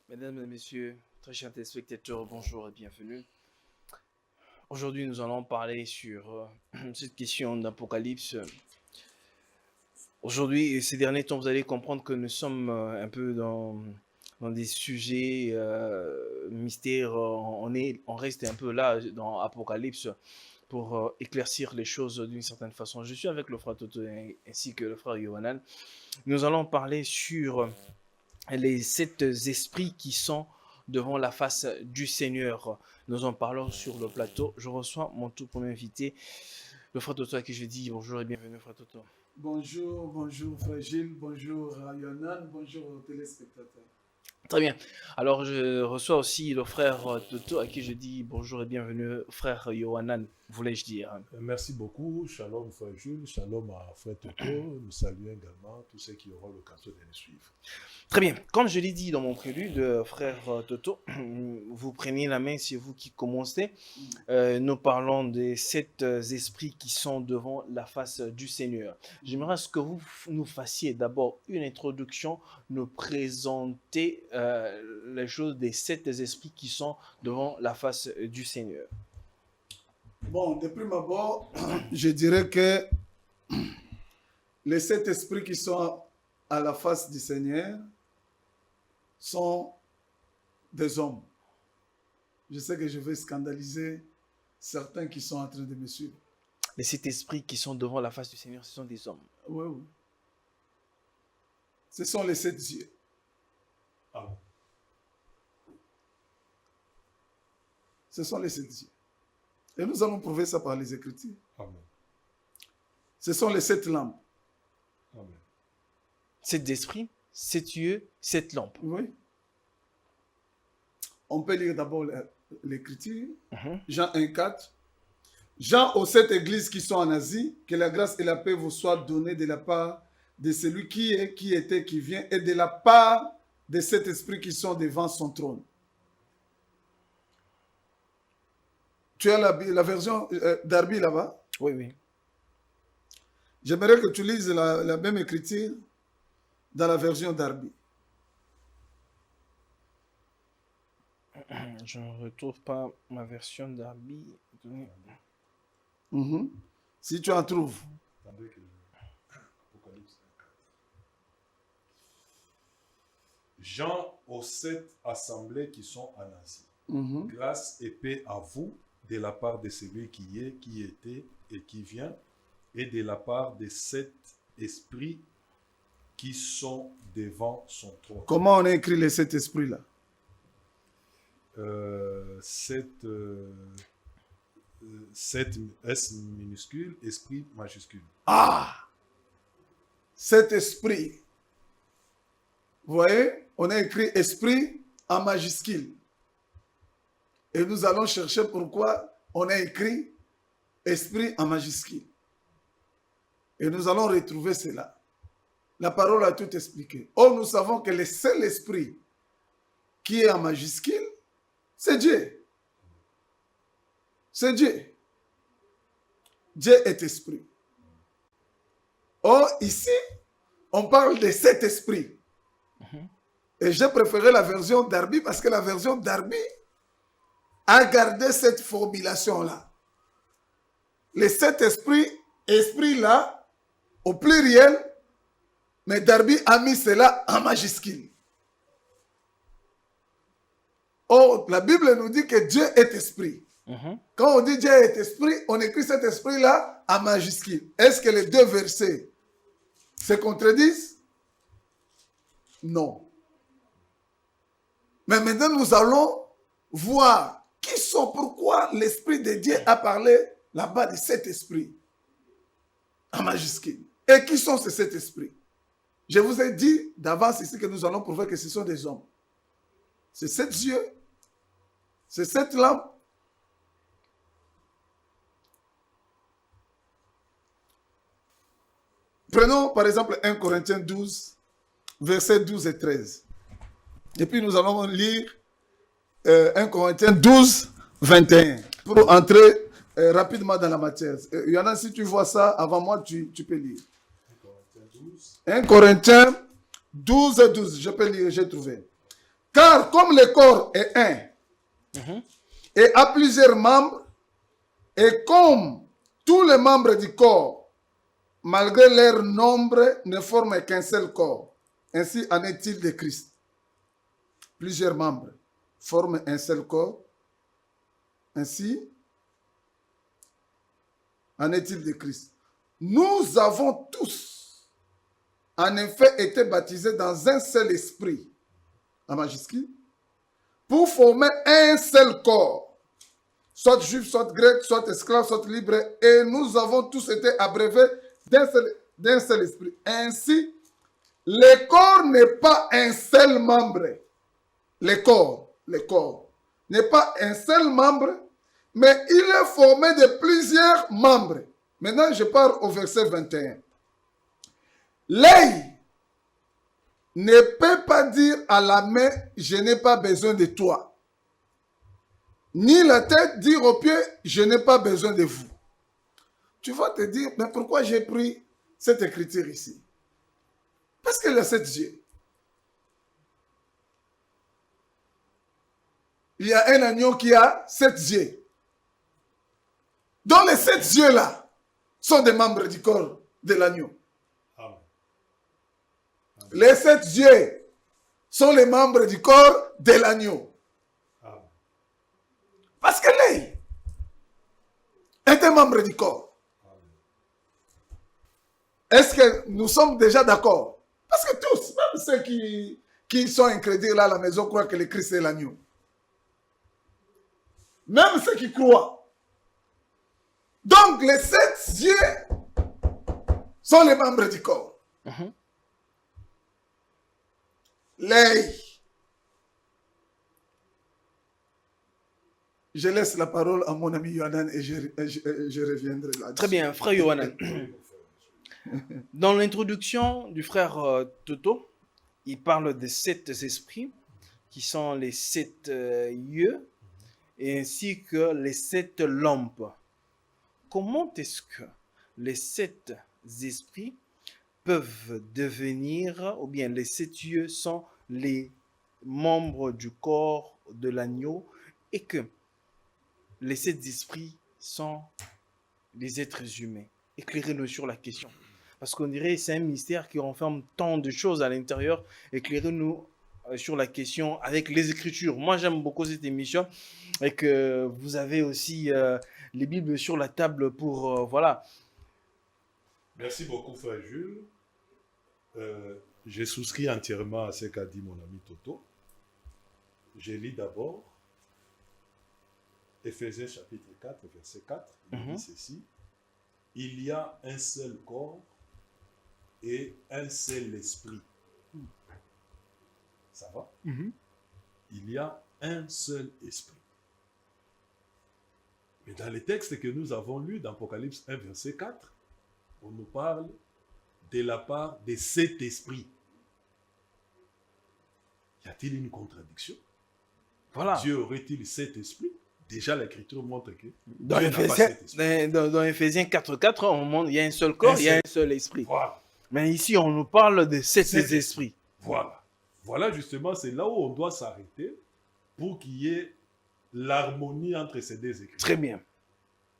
Mesdames et messieurs, très chers téléspectateurs, bonjour et bienvenue. Aujourd'hui, nous allons parler sur cette question d'Apocalypse. Aujourd'hui, ces derniers temps, vous allez comprendre que nous sommes un peu dans des sujets mystères. On reste un peu là dans Apocalypse pour éclaircir les choses d'une certaine façon. Je suis avec le frère Toto ainsi que le frère Yohanan. Nous allons parler sur les 7 esprits qui sont devant la face du Seigneur. Nous en parlons sur le plateau. Je reçois mon tout premier invité, le frère Toto, à qui je dis bonjour et bienvenue, frère Toto. Bonjour frère Gilles, bonjour à Yonan, bonjour aux téléspectateurs. Très bien. Alors, je reçois aussi le frère Toto, à qui je dis bonjour et bienvenue, frère Yohanan, voulais-je dire. Merci beaucoup. Shalom, frère Jules. Shalom à frère Toto. Nous saluons également tous ceux qui auront l'occasion de nous suivre. Très bien. Comme je l'ai dit dans mon prélude, frère Toto, vous prenez la main, c'est vous qui commencez. Nous parlons des 7 esprits qui sont devant la face du Seigneur. J'aimerais que vous nous fassiez d'abord une introduction, nous présenter les choses des 7 esprits qui sont devant la face du Seigneur. Bon, de prime abord, je dirais que les 7 esprits qui sont à la face du Seigneur sont des hommes. Je sais que je vais scandaliser certains qui sont en train de me suivre. Les 7 esprits qui sont devant la face du Seigneur, ce sont des hommes. Oui, oui. Ce sont les 7 yeux. Ah bon. Ce sont les 7 yeux. Et nous allons prouver ça par les Écritures. Amen. Ce sont les 7 lampes. Amen. 7 esprits, 7 yeux, 7 lampes. Oui. On peut lire d'abord l'Écriture. Jean 1,4. Jean aux 7 églises qui sont en Asie, que la grâce et la paix vous soient données de la part de celui qui est, qui était, qui vient, et de la part de cet esprit qui sont devant son trône. Tu as la version Darby là-bas? Oui, oui. J'aimerais que tu lises la même écriture dans la version Darby. Je ne retrouve pas ma version d'Arby. Si tu en trouves. Apocalypse 4. Jean aux 7 assemblées qui sont en Asie. Grâce et paix à vous de la part de celui qui est, qui était et qui vient, et de la part de 7 esprits qui sont devant son trône. Comment on a écrit les 7 esprits-là? 7 S minuscule, esprit majuscule. Ah! Cet esprit. Vous voyez, on a écrit esprit en majuscule. Et nous allons chercher pourquoi on a écrit esprit en majuscule. Et nous allons retrouver cela. La parole a tout expliqué. Or, nous savons que le seul esprit qui est en majuscule, c'est Dieu. C'est Dieu. Dieu est esprit. Or, ici, on parle de cet esprit. Et j'ai préféré la version Darby parce que la version Darby a gardé cette formulation-là. Les 7 esprits-là, au pluriel, mais Darby a mis cela en majuscule. Or, la Bible nous dit que Dieu est esprit. Quand on dit Dieu est esprit, on écrit cet esprit-là en majuscule. Est-ce que les deux versets se contredisent? Non. Mais maintenant, nous allons voir pourquoi l'Esprit de Dieu a parlé là-bas de cet esprit en majuscule. Et qui sont ces 7 esprits? Je vous ai dit d'avance ici que nous allons prouver que ce sont des hommes. C'est 7 yeux, c'est 7 lampes. Prenons par exemple 1 Corinthiens 12, versets 12 et 13. Et puis nous allons lire 1 Corinthiens 12, 21. Pour entrer rapidement dans la matière. Il y en a, si tu vois ça avant moi, tu peux lire. 1 Corinthiens 12 et 12, je peux lire, j'ai trouvé. Car comme le corps est un et a plusieurs membres, et comme tous les membres du corps, malgré leur nombre, ne forment qu'un seul corps, ainsi en est-il de Christ. Plusieurs membres forment un seul corps, ainsi en est-il de Christ. Nous avons tous, en effet, été baptisés dans un seul esprit, en majuscule, pour former un seul corps, soit juif, soit grec, soit esclave, soit libre, et nous avons tous été abreuvés d'un seul esprit. Ainsi, le corps n'est pas un seul membre. Le corps n'est pas un seul membre, mais il est formé de plusieurs membres. Maintenant, je pars au verset 21. L'œil ne peut pas dire à la main, je n'ai pas besoin de toi. Ni la tête dire aux pieds, je n'ai pas besoin de vous. Tu vas te dire, mais pourquoi j'ai pris cette écriture ici? Parce qu'il y a 7 yeux. Il y a un agneau qui a 7 yeux. Donc les 7 yeux-là sont des membres du corps de l'agneau. Les 7 yeux sont les membres du corps de l'agneau. Parce que l'œil est un membre du corps. Est-ce que nous sommes déjà d'accord? Parce que tous, même ceux qui sont incrédules là à la maison, croient que le Christ est l'agneau. Même ceux qui croient. Donc les 7 yeux sont les membres du corps. L'œil. Je laisse la parole à mon ami Yohanan et je reviendrai là-dessus. Très bien, frère Yohanan. Dans l'introduction du frère Toto, il parle des 7 esprits qui sont les 7 yeux ainsi que les 7 lampes. Comment est-ce que les 7 esprits peuvent devenir, ou bien les 7 yeux sont les membres du corps de l'agneau et que les 7 esprits sont les êtres humains? Éclairez-nous sur la question. Parce qu'on dirait que c'est un mystère qui renferme tant de choses à l'intérieur. Éclairez-nous sur la question avec les Écritures. Moi, j'aime beaucoup cette émission et que vous avez aussi les Bibles sur la table pour... voilà. Merci beaucoup, frère Jules. J'ai souscrit entièrement à ce qu'a dit mon ami Toto. Je lis d'abord Éphésiens chapitre 4, verset 4. Il dit ceci. Il y a un seul corps et un seul esprit. Ça va? Il y a un seul esprit. Mais dans les textes que nous avons lus dans Apocalypse 1, verset 4, on nous parle de la part de cet esprit. Y a-t-il une contradiction? Voilà. Dieu aurait-il cet esprit? Déjà, l'Écriture montre que dans Éphésiens 4.4, on montre il y a un seul corps, il y a un seul esprit. Voilà. Mais ici, on nous parle de sept esprits. Voilà. Voilà justement, c'est là où on doit s'arrêter pour qu'il y ait l'harmonie entre ces deux écritures. Très bien.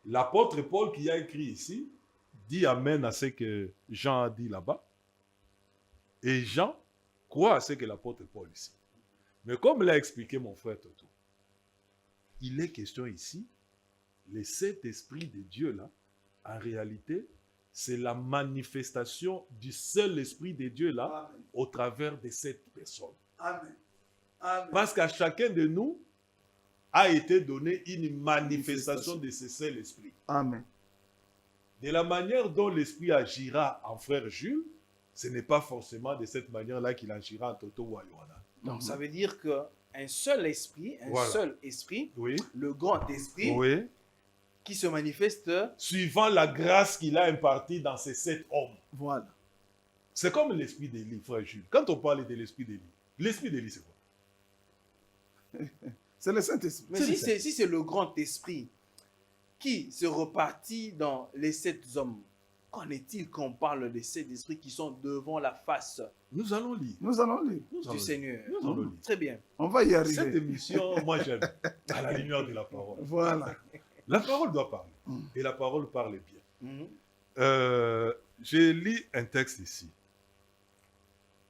L'apôtre Paul qui a écrit ici dit amen à ce que Jean a dit là-bas. Et Jean croit à ce que l'apôtre Paul ici. Mais comme l'a expliqué mon frère Toto, il est question ici, les 7 esprits de Dieu là, en réalité, c'est la manifestation du seul esprit de Dieu là, Amen, au travers de 7 personnes. Amen. Amen. Parce qu'à chacun de nous a été donné une manifestation de ce seul esprit. Amen. De la manière dont l'esprit agira en frère Jules, ce n'est pas forcément de cette manière-là qu'il agira en Toto ou à Yohana. Donc ça veut dire qu'un seul esprit, oui, le grand esprit, oui, qui se manifeste suivant la grâce qu'il a impartie dans ces 7 hommes. Voilà. C'est comme l'esprit d'Élie, frère Jules. Quand on parle de l'esprit d'Élie, c'est quoi? C'est le Saint-Esprit. Mais si c'est le grand esprit qui se repartit dans les 7 hommes, qu'en est-il quand on parle des 7 esprits qui sont devant la face Nous allons lire. Nous allons lire. Nous allons du lire. Seigneur? Nous allons lire. Très bien. On va y Cette arriver. émission, moi j'aime, à la lumière de la parole. Voilà. La parole doit parler. Et la parole parle bien. Mhm. J'ai lu un texte ici.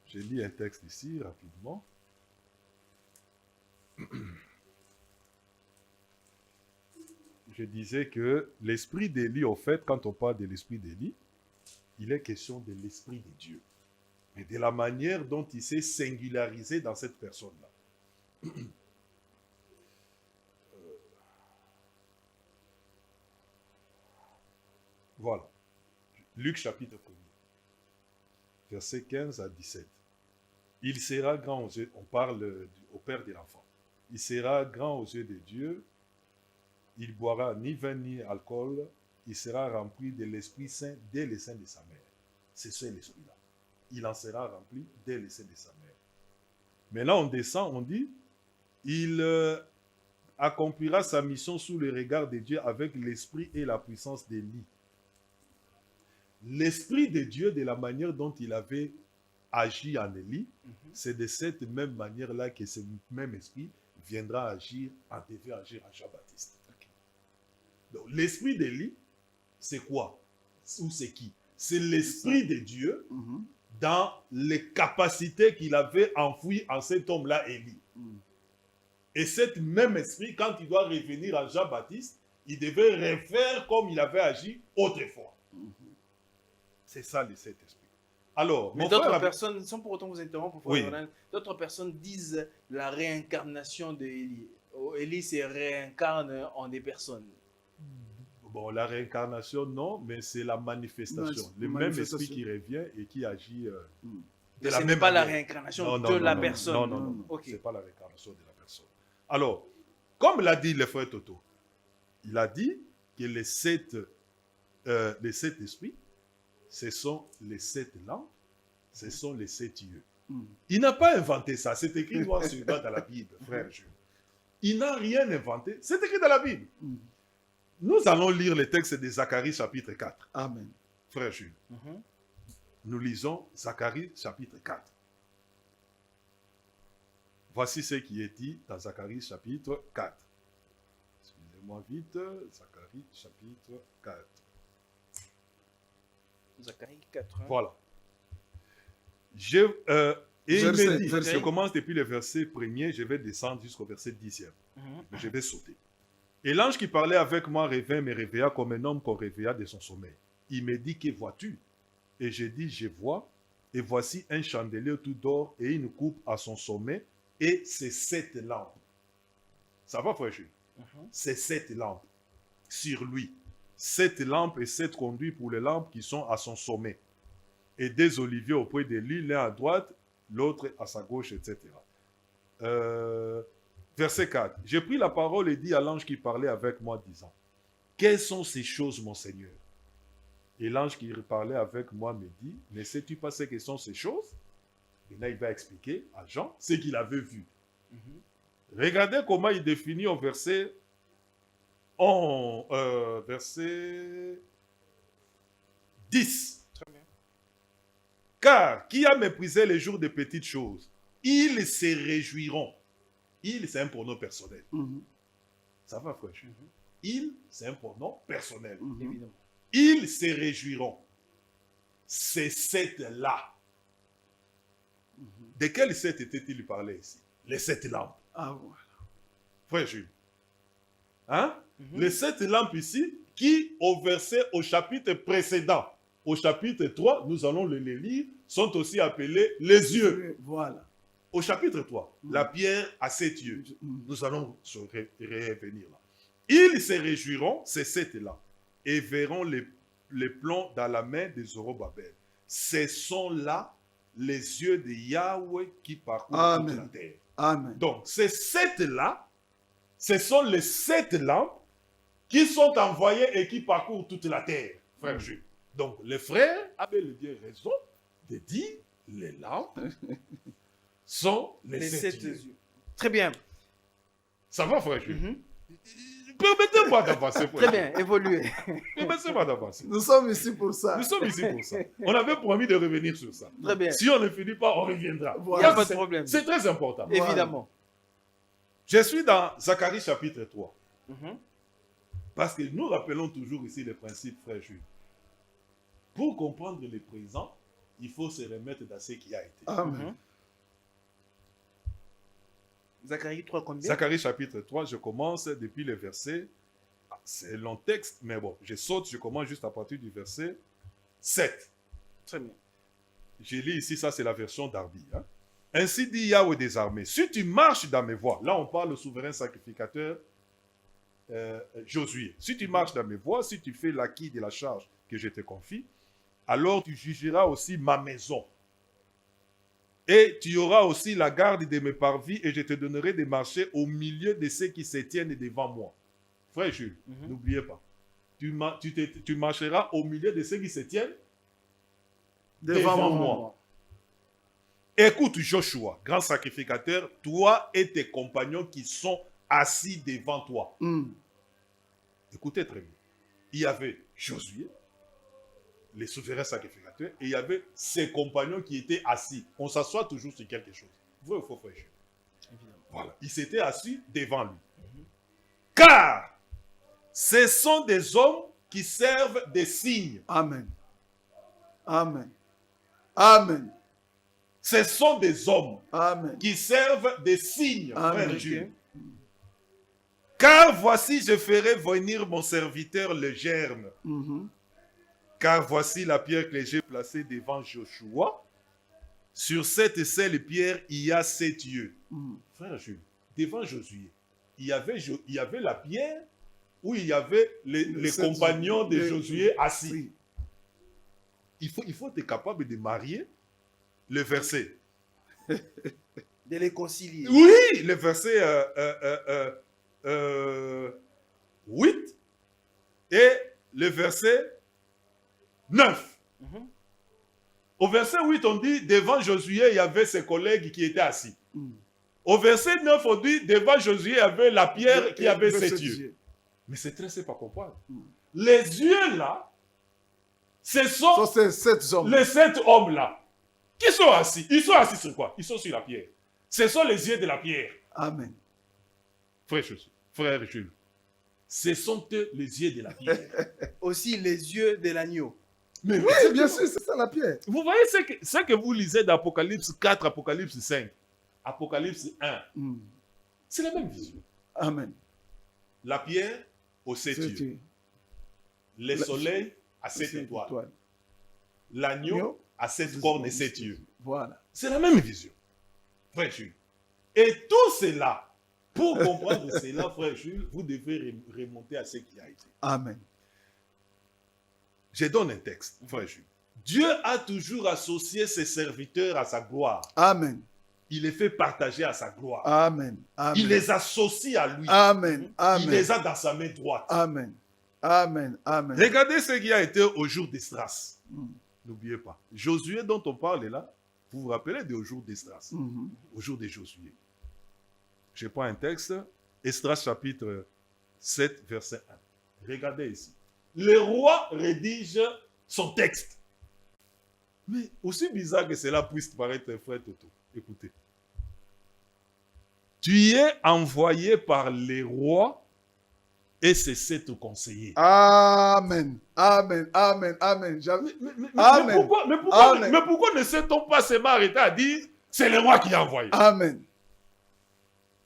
J'ai lu un texte ici, rapidement. Je disais que l'esprit d'Élie, au fait, quand on parle de l'esprit d'Élie, il est question de l'esprit de Dieu. Mais de la manière dont il s'est singularisé dans cette personne-là. Voilà. Luc chapitre 1er, versets 15 à 17. Il sera grand aux yeux, on parle au père de l'enfant. Il sera grand aux yeux de Dieu, il boira ni vin ni alcool, il sera rempli de l'Esprit Saint dès le sein de sa mère. C'est ce l'esprit-là. Il en sera rempli dès le sein de sa mère. Maintenant on descend, on dit, il accomplira sa mission sous le regard de Dieu avec l'esprit et la puissance d'Élie. L'esprit de Dieu, de la manière dont il avait agi en Élie, c'est de cette même manière-là que ce même esprit viendra agir, devait agir en Jean-Baptiste. Donc, l'esprit d'Élie, c'est quoi? Ou c'est qui? C'est l'esprit de Dieu dans les capacités qu'il avait enfouies en cet homme-là, Élie. Et cet même esprit, quand il doit revenir à Jean-Baptiste, il devait refaire comme il avait agi autrefois. C'est ça le Saint-Esprit. Alors, mais d'autres personnes, sans pour autant vous interrompre, d'autres personnes disent la réincarnation d'Élie. Élie se réincarne en des personnes. Bon, la réincarnation, non, mais c'est la manifestation. Le même esprit qui revient et qui agit de la même pas manière. La réincarnation de la personne. Non. Okay. Ce n'est pas la réincarnation de la personne. Alors, comme l'a dit le frère Toto, il a dit que les 7 esprits, ce sont les 7 langues, ce sont les 7 yeux. Il n'a pas inventé ça. C'est écrit noir sur blanc dans la Bible, frère Jules. Il n'a rien inventé. C'est écrit dans la Bible. Nous allons lire le texte de Zacharie chapitre 4. Amen. Frère Jules. Nous lisons Zacharie chapitre 4. Voici ce qui est dit dans Zacharie chapitre 4. Excusez-moi vite. Zacharie chapitre 4. Zacharie 4. Voilà. Je commence depuis le verset 1er, je vais descendre jusqu'au verset 10e. Je vais sauter. Et l'ange qui parlait avec moi me réveilla comme un homme qu'on réveilla de son sommeil. Il me dit, que vois-tu? Et j'ai dit, je vois, et voici un chandelier tout d'or et une coupe à son sommet, et c'est 7 lampes. Ça va, frère Jules? C'est 7 lampes sur lui. 7 lampes et 7 conduits pour les lampes qui sont à son sommet. Et des oliviers auprès de lui, l'un à droite, l'autre à sa gauche, etc. Verset 4. J'ai pris la parole et dit à l'ange qui parlait avec moi, disant, quelles sont ces choses, mon Seigneur? Et l'ange qui parlait avec moi me dit, ne sais-tu pas ce que sont ces choses? Et là, il va expliquer à Jean ce qu'il avait vu. Regardez comment il définit au verset 10. Très bien. Car qui a méprisé les jours des petites choses, ils se réjouiront. Il, c'est un pronom personnel. Ça va, frère? Il, c'est un pronom personnel. Évidemment. Ils se réjouiront. C'est 7-là. De quel 7 était-il parlé ici? Les 7 lampes. Ah, voilà. Frère Jules. Hein? Les 7 lampes ici, qui au chapitre précédent, au chapitre 3, nous allons le lire, sont aussi appelés les yeux. Voilà. Au chapitre 3, la pierre à 7 yeux. Nous allons revenir là. Ils se réjouiront, ces 7-là, et verront les plombs dans la main de Zorobabel. Ce sont là les yeux de Yahweh qui parcourent toute la terre. Amen. Donc, ces 7-là, ce sont les 7 lampes qui sont envoyées et qui parcourent toute la terre, frère Jules. Donc, les frères avaient bien raison de dire les lampes sont les 7 yeux. Très bien. Ça va, frère Jules? Permettez-moi d'avancer. Très bien, évoluez. Permettez-moi d'avancer. Nous sommes ici pour ça. Nous sommes ici pour ça. On avait promis de revenir sur ça. Très bien. Si on ne finit pas, on reviendra. Il n'y a pas de problème. C'est très important. Évidemment. Je suis dans Zacharie chapitre 3. Mhm. Parce que nous rappelons toujours ici les principes, frère Jules. Pour comprendre le présent, il faut se remettre dans ce qui a été. Amen. Mhm. Zacharie 3, combien? Zacharie chapitre 3, je commence depuis le verset. C'est un long texte, mais bon, je saute, je commence juste à partir du verset 7. Très bien. Je lis ici, ça c'est la version d'Arbi. Hein. Ainsi dit Yahweh des armées, si tu marches dans mes voies, là on parle au souverain sacrificateur Josué, si tu marches dans mes voies, si tu fais l'acquis de la charge que je te confie, alors tu jugeras aussi ma maison. Et tu auras aussi la garde de mes parvis et je te donnerai de marcher au milieu de ceux qui se tiennent devant moi. Frère Jules, n'oubliez pas, tu marcheras au milieu de ceux qui se tiennent devant moi. Écoute Joshua, grand sacrificateur, toi et tes compagnons qui sont assis devant toi. Écoutez très bien. Il y avait Josué, les souverains sacrificateurs, et il y avait ses compagnons qui étaient assis. On s'assoit toujours sur quelque chose. Vrai ou faux, frère Jules? Voilà. Ils s'étaient assis devant lui. Car ce sont des hommes qui servent des signes. Amen. Amen. Amen. Ce sont des hommes Amen. qui servent des signes, Amen. frère Jules. Car voici, je ferai venir mon serviteur le germe. Car voici la pierre que j'ai placée devant Joshua. Sur cette seule pierre, il y a 7 yeux. Frère Jules, devant Josué, il y avait la pierre où il y avait les compagnons de Josué assis. Oui. Il faut être capable de marier le verset. De les concilier. Oui, le verset 8 et le verset 9. Au verset 8, on dit, devant Josué, il y avait ses collègues qui étaient assis. Au verset 9, on dit, devant Josué, il y avait la pierre qui avait 7 yeux. Mais c'est très simple à comprendre. Les yeux là, ce sont ces 7 hommes. Les 7 hommes là, qui sont assis. Ils sont assis sur quoi? Ils sont sur la pierre. Ce sont les yeux de la pierre. Amen. Frère Jules, ce sont eux les yeux de la pierre. Aussi les yeux de l'agneau. Mais Oui, bien sûr, c'est ça la pierre. vous voyez ce que vous lisez d'Apocalypse 4, Apocalypse 5, Apocalypse 1. C'est la même vision. Amen. La pierre aux 7 yeux. Le soleil à 7 étoiles. L'agneau à 7 cornes et 7 yeux. Voilà. C'est la même vision. Frère Jules. Et tout cela, pour comprendre cela, frère Jules, vous devez remonter à ce qui a été. Amen. Je donne un texte, frère Jules. Dieu a toujours associé ses serviteurs à sa gloire. Amen. Il les fait partager à sa gloire. Amen. Amen. Il les associe à lui. Amen. Amen. Il les a dans sa main droite. Amen. Amen. Amen. Regardez ce qui a été au jour d'Esdras. N'oubliez pas. Josué dont on parle là, vous vous rappelez du jour d'Esdras. Au jour de Josué. Je prends un texte. Esdras chapitre 7, verset 1. Regardez ici. Le roi rédige son texte. Mais aussi bizarre que cela puisse paraître, frère Toto, écoutez. Tu es envoyé par les rois et ses 7 conseillers. Amen. Amen. Amen. Amen. Mais pourquoi ne s'est-on pas seulement arrêté à dire c'est le roi qui a envoyé? Amen.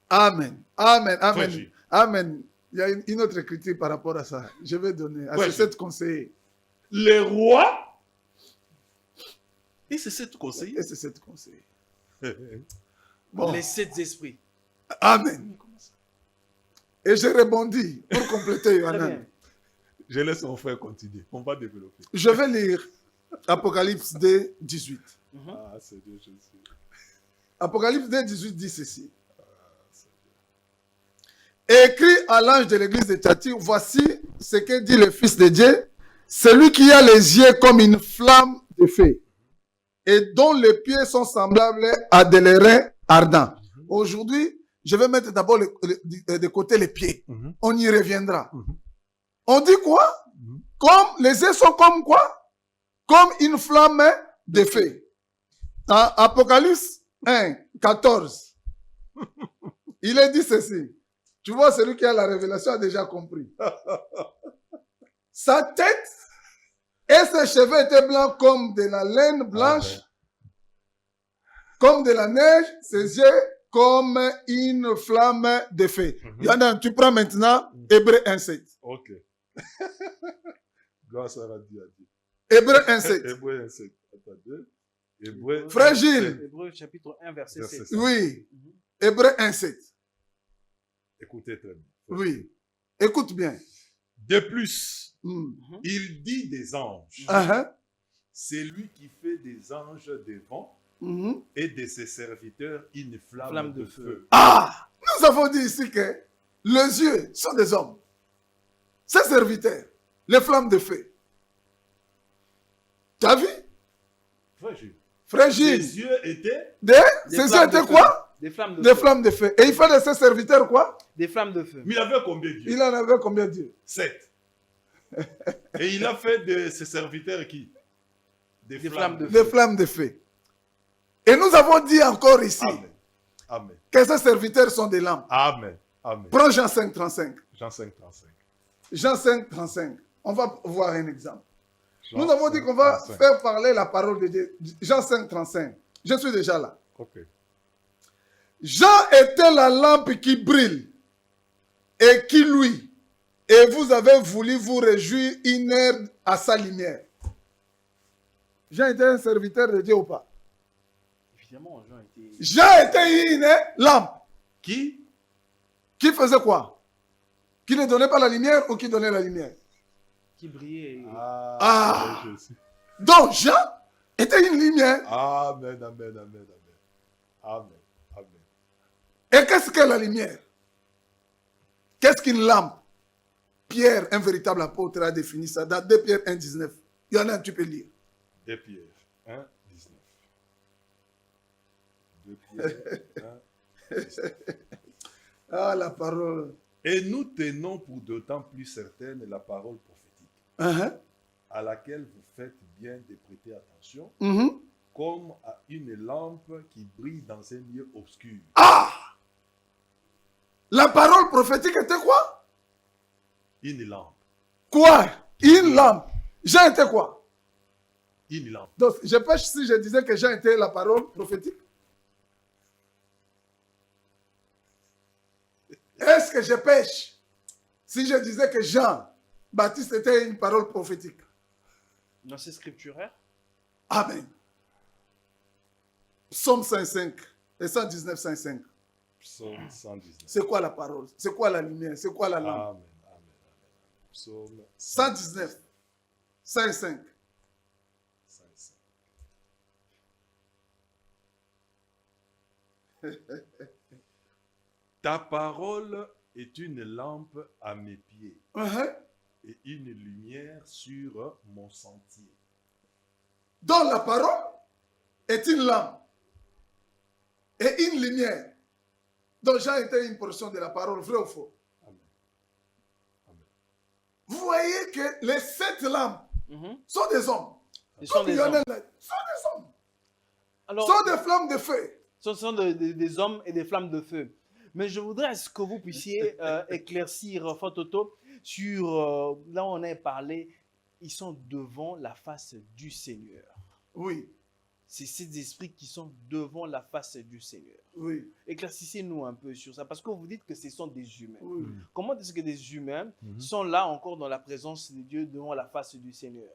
Amen. Amen. Amen. Frère, Amen. Il y a une autre écriture par rapport à ça. Je vais donner à ces 7 conseillers. Les rois et ces 7 conseillers. Et ces 7 conseillers. Bon. Les 7 esprits. Amen. Et je rebondis pour compléter Yohanan. Je laisse mon frère continuer. On va développer. Je vais lire Apocalypse 2, 18. Ah, c'est Dieu Jésus. Apocalypse 2, 18 dit ceci. Écrit à l'ange de l'église de Thyatire, voici ce que dit le Fils de Dieu, celui qui a les yeux comme une flamme de feu et dont les pieds sont semblables à des lérins ardents. Aujourd'hui, Je vais mettre d'abord de côté les pieds. On y reviendra. Mhm. On dit quoi? Mhm. Comme les yeux sont comme quoi? Comme une flamme de feu. Dans Apocalypse 1, 14. Il est dit ceci. Tu vois, celui qui a la révélation a déjà compris. Sa tête et ses cheveux étaient blancs comme de la laine blanche, Amen. comme de la neige, ses yeux comme une flamme de feu. Il y en a, tu prends maintenant Hébreux 1,7. Ok. Gloire soit à Dieu. Hébreux 1,7. Hébreux 1,7. Attendez. Hébreux. Frère Gilles. Hébreux chapitre 1, verset Verset 7. 7. Oui. Hébreux 1,7. Écoutez très bien. Oui. Écoute bien. De plus, Hmm. il dit des anges. Uh-huh. C'est lui qui fait des anges des vents Mhm. et de ses serviteurs une flamme de feu. Ah! Nous avons dit ici que les yeux sont des hommes. Ses serviteurs, les flammes de feu. Tu as vu? Frère Gilles, Frère ses Gilles, yeux étaient Des ses yeux flammes de étaient feu. quoi? Des flammes de Des feu. flammes de feu. Et il fait de ses serviteurs quoi? Des flammes de feu. Mais il avait combien de dieux? Il en avait combien de dieux? 7. Et il a fait de ses serviteurs qui? Des flammes de Des flammes de feu. Et nous avons dit encore ici Amen. Amen. que ces serviteurs sont des lampes. Amen. Amen. Prends Jean 5, 35. Jean 5, 35. Jean 5, 35. On va voir un exemple. Jean Nous avons dit 5, qu'on va 35. faire parler la parole de Dieu. Jean 5, 35. Je suis déjà là. Ok. Jean était la lampe qui brille et qui luit. Et vous avez voulu vous réjouir une heure à sa lumière. Jean était un serviteur de Dieu ou pas? Évidemment, Jean était... Jean était une lampe. Qui? Qui faisait quoi? Qui ne donnait pas la lumière ou qui donnait la lumière? qui brillait. et- Ah. je sais. Donc Jean était une lumière. Amen, amen, amen, amen. Amen, amen. Et qu'est-ce que la lumière? Qu'est-ce qu'une lampe? Pierre, un véritable apôtre, a défini ça dans 2 Pierre 1, 19. Il y en a un, tu peux lire. 2 Pierre 1, 19. 2 Pierre 1, 19. Ah, la parole. Et nous tenons pour d'autant plus certaine la parole prophétique, Uh-huh. à laquelle vous faites bien de prêter attention, Mhm. comme à une lampe qui brille dans un lieu obscur. Ah! La parole prophétique était quoi? Une lampe. Quoi? Une lampe. Jean était quoi? Une lampe. Donc, je pêche si je disais que Jean était la parole prophétique. Est-ce que je pêche si je disais que Jean Baptiste était une parole prophétique? Dans ces scripturaires, Amen. Psaume 105 et 119, 105. Psaume 119. C'est quoi la parole? C'est quoi la lumière? C'est quoi la lampe? Amen, amen, amen. Psaume 119, 105. 105. Ta parole est une lampe à mes pieds Uh-huh. et une lumière sur mon sentier. Donc la parole est une lampe et une lumière. Donc Jean était une portion de la parole, vrai ou faux? Amen. Amen. Vous voyez que les 7 lampes mhm, sont des hommes. ce sont Comme il des y en a hommes. là, sont des hommes. Alors, Sont des flammes de feu. ce sont des hommes et des flammes de feu. Mais je voudrais à ce que vous puissiez éclaircir Fototo sur là où on a parlé, ils sont devant la face du Seigneur. Oui, C'est ces esprits qui sont devant la face du Seigneur. oui, Éclaircissez-nous un peu sur ça, parce que vous dites que ce sont des humains. oui. Comment est-ce que des humains Mhm. sont là encore dans la présence de Dieu, devant la face du Seigneur?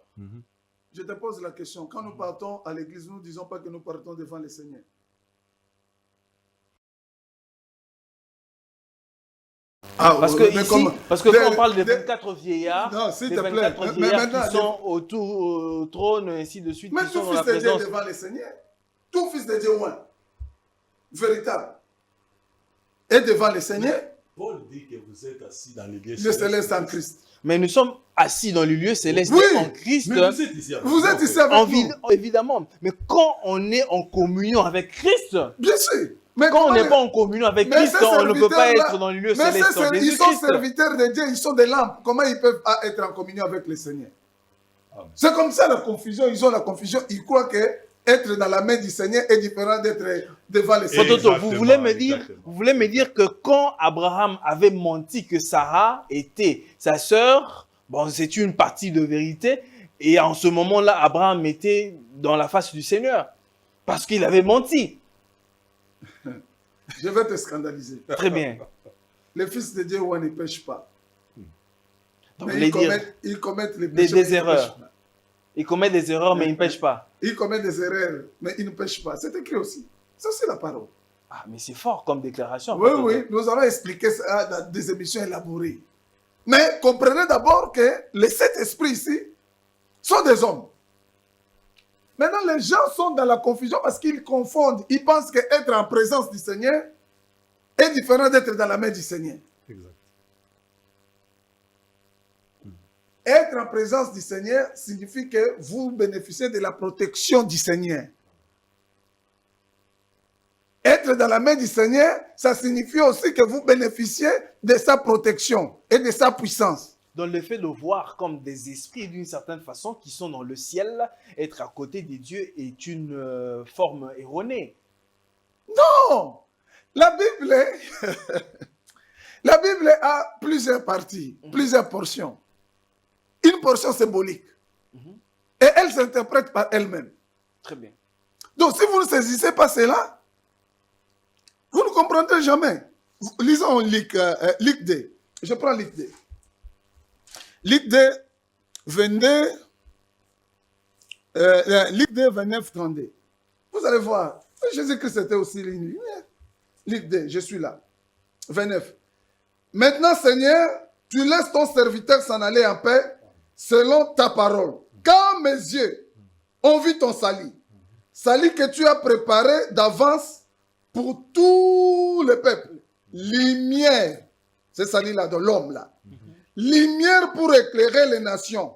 Je te pose la question. Quand nous partons à l'église, nous ne disons pas que nous partons devant le Seigneur. Ah, Parce que, mais ici, comment? parce que quand on parle des 24 vieillards, Non, s'il les te plaît. 24 Mais vieillards maintenant, qui sont autour au trône, ainsi de suite, mais qui sont tout dans la fils de Dieu présence. devant le Seigneur. Tout fils de Dieu, ouais. Véritable. Et devant le Seigneur, Paul dit que vous êtes assis dans les lieux le céleste en Christ. Mais nous sommes assis dans le lieu céleste Oui, en Christ. Mais vous êtes ici avec Vous nous, êtes en fait. ici avec nous. Évidemment. Mais quand on est en communion avec Christ, Bien sûr. Mais Quand on comment n'est les- pas en communion avec Mais Christ, ces on ne peut pas serviteurs-là- être dans le lieu mais céleste. ils Jésus sont Christ. serviteurs de Dieu, ils sont des lampes. Comment ils peuvent pas être en communion avec le Seigneur? Amen. C'est comme ça la confusion. Ils ont la confusion. Ils croient que être dans la main du Seigneur est différent d'être devant le Seigneur. Toto, Exactement, vous voulez me dire que quand Abraham avait menti que Sarah était sa sœur, bon, c'est une partie de vérité, et en ce moment-là, Abraham était dans la face du Seigneur, parce qu'il avait menti. Je vais te scandaliser. Très bien. Les fils de Dieu, ouais, ne pêchent pas. Donc, Mais vous voulez dire ils commettent les des péchés. mais ils ne erreurs. pêchent pas. il commet des erreurs, mais il ne pêche pas. Ils commettent des erreurs, mais ils ne pêchent pas. C'est écrit aussi. Ça, c'est la parole. Ah, mais c'est fort comme déclaration. Oui, Toto. oui, nous allons expliquer ça dans des émissions élaborées. Mais comprenez d'abord que les sept esprits ici sont des hommes. Maintenant, les gens sont dans la confusion parce qu'ils confondent. Ils pensent qu'être en présence du Seigneur est différent d'être dans la main du Seigneur. Exact. Être en présence du Seigneur signifie que vous bénéficiez de la protection du Seigneur. Être dans la main du Seigneur, ça signifie aussi que vous bénéficiez de sa protection et de sa puissance. Dans le fait de voir comme des esprits d'une certaine façon qui sont dans le ciel, être à côté de Dieu est une forme erronée. Non! La Bible, la Bible a plusieurs parties, plusieurs portions. Une portion symbolique. Et elle s'interprète par elle-même. Très bien. Donc, si vous ne saisissez pas cela, vous ne comprendrez jamais. Lisons Luc 2. Je prends Luc 2. Luc 2, 22, Luc 2, 29, 32. Vous allez voir, Jésus-Christ était aussi une lumière. Luc 2, je suis là. 29. Maintenant, Seigneur, tu laisses ton serviteur s'en aller en paix selon ta parole. Car mes yeux ont vu ton salut. Salut que tu as préparé d'avance pour tout le peuple. Lumière. C'est salut-là de l'homme là. Lumière pour éclairer les nations.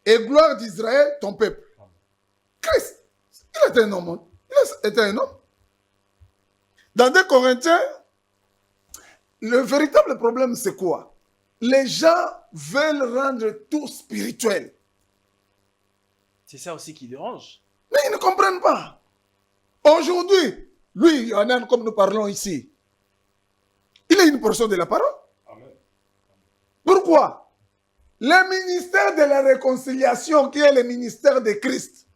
Et gloire d'Israël, ton peuple. Christ, il était un homme. Il était un homme. Dans 2 Corinthiens, le véritable problème, c'est quoi? Les gens veulent rendre tout spirituel. C'est ça aussi qui dérange. Mais ils ne comprennent pas. Aujourd'hui, lui, Yohanan, comme nous parlons ici, il a une portion de la parole. Amen. Pourquoi? Le ministère de la réconciliation, qui est le ministère de Christ,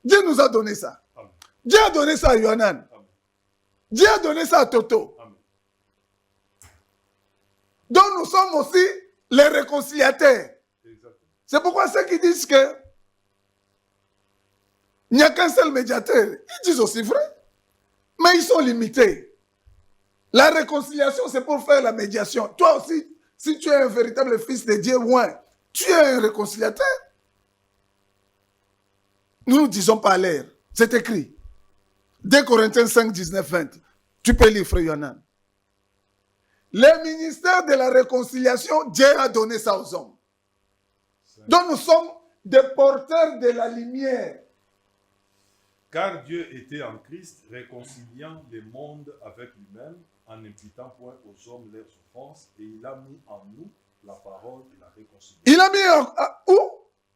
Dieu nous a donné ça. Amen. Dieu a donné ça à Yohanan. Amen. Dieu a donné ça à Toto. Amen. Donc nous sommes aussi les réconciliateurs. Exactement. C'est pourquoi ceux qui disent que il n'y a qu'un seul médiateur, ils disent aussi vrai. Mais ils sont limités. La réconciliation, c'est pour faire la médiation. Toi aussi, si tu es un véritable fils de Dieu, ouais, tu es un réconciliateur. Nous ne disons pas à l'air. C'est écrit. 2 Corinthiens 5, 19, 20. Tu peux lire, frère Yohanan. Le ministère de la réconciliation, Dieu a donné ça aux hommes. Donc nous sommes des porteurs de la lumière. Car Dieu était en Christ, réconciliant le monde avec lui-même, en n'imputant point aux hommes leurs offenses, et il a mis en nous la parole de la réconciliation. Il a mis où?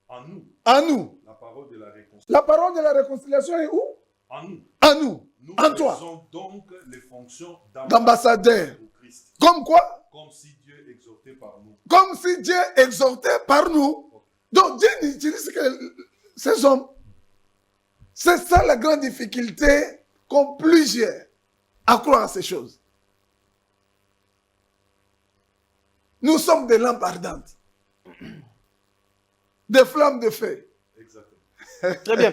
En nous, En nous. la parole de la réconciliation. La parole de la réconciliation est où? En nous. En nous. Nous En toi. faisons donc les fonctions D'ambassadeur. pour Christ, Comme quoi? comme si Dieu exhortait par nous. Comme si Dieu exhortait par nous. Donc Dieu n'utilise que ces hommes. C'est ça la grande difficulté qu'ont plusieurs à croire à ces choses. Nous sommes des lampes ardentes. Des flammes de feu. Exactement. Très bien.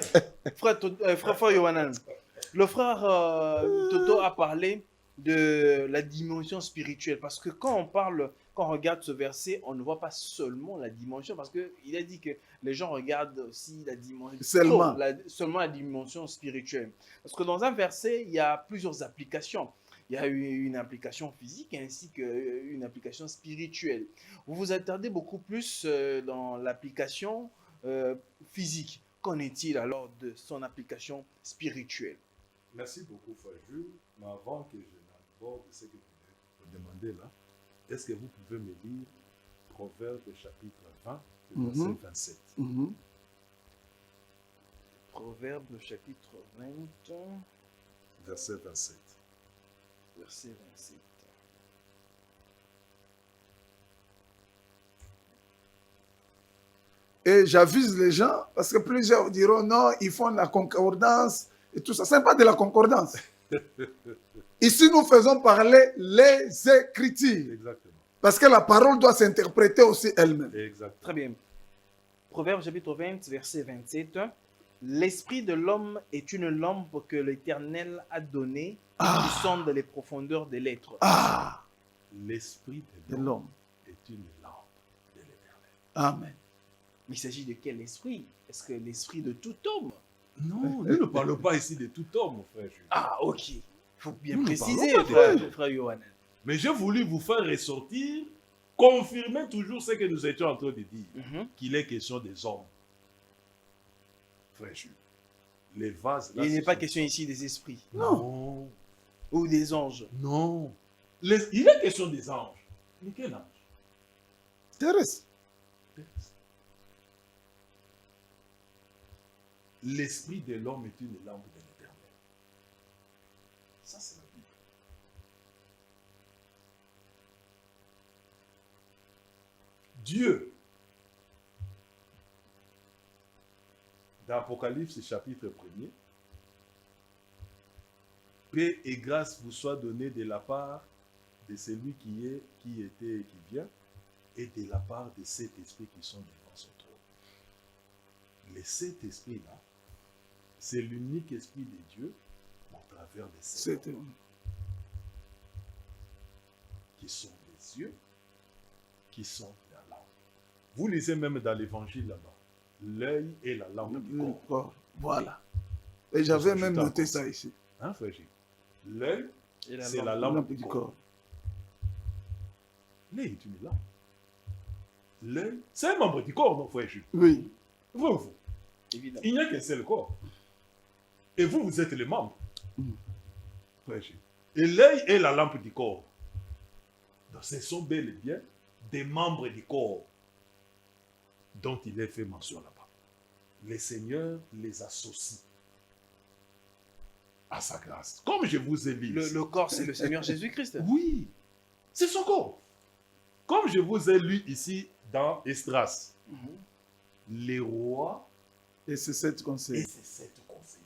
Frère Yohanan, le frère Toto a parlé de la dimension spirituelle. Parce que quand on regarde ce verset, on ne voit pas seulement la dimension. Parce qu'il a dit que les gens regardent aussi la dimension. Seulement la dimension spirituelle. Parce que dans un verset, il y a plusieurs applications. Il y a une application physique ainsi qu'une application spirituelle. Vous vous attardez beaucoup plus dans l'application physique. Qu'en est-il alors de son application spirituelle? Merci beaucoup, Frère Jules. Mais avant que je n'aborde ce que vous demandez là, est-ce que vous pouvez me lire Proverbe chapitre 20, verset 27? Proverbe chapitre 20, Verset 27. verset 27. Et j'avise les gens, parce que plusieurs diront non, ils font la concordance et tout ça. Ce n'est pas de la concordance. Ici, nous faisons parler les Écritures. Exactement. Parce que la parole doit s'interpréter aussi elle-même. Exactement. Très bien. Proverbe chapitre 20, verset 27. L'esprit de l'homme est une lampe que l'Éternel a donnée, qui sonde les profondeurs de l'être. Ah, L'esprit de de l'homme l'homme. est une lampe de l'Éternel. Amen. Il s'agit de quel esprit? Est-ce que l'esprit de tout homme? Non, nous ne parlons pas ici de tout homme, mon frère Jules. Ah, ok. Il faut bien Nous ne préciser, parlons pas de frère Yohanan. Mais j'ai voulu vous faire ressortir, confirmer toujours ce que nous étions en train de dire, qu'il est question des hommes. Frère Jules, les vases là. Il n'est pas question ici des esprits Non. ou des anges. Non. Il est question des anges. Mais quel ange? Thérèse. L'esprit de l'homme est une lampe de l'Éternel. Ça, c'est la Bible. Dieu, dans Apocalypse chapitre 1er, paix et grâce vous soient données de la part de celui qui est, qui était et qui vient, et de la part de cet esprit qui sont devant son trône. Les sept esprits-là, c'est l'unique esprit de Dieu au travers de sept hommes, qui sont les yeux, qui sont la lampe. Vous lisez même dans l'évangile là-bas, l'œil est la lampe du corps. Voilà. Et j'avais même noté ça ici. Hein, frère Gilles? L'œil, Et c'est la lampe du corps. L'œil est une lampe. L'œil, c'est un membre du corps, non, frère Jules? Oui. Vous. Évidemment. Il n'y a qu'un seul corps. Et vous, vous êtes les membres. Frère Jules. Et l'œil est la lampe du corps. Donc, ce sont bel et bien des membres du corps dont il est fait mention là-bas. Le Seigneur les associe à sa grâce. Comme je vous ai dit. Le corps, c'est le Seigneur Jésus-Christ. Oui, c'est son corps. Comme je vous ai lu ici dans Esdras, les rois et ses sept conseillers. Et ses sept conseillers.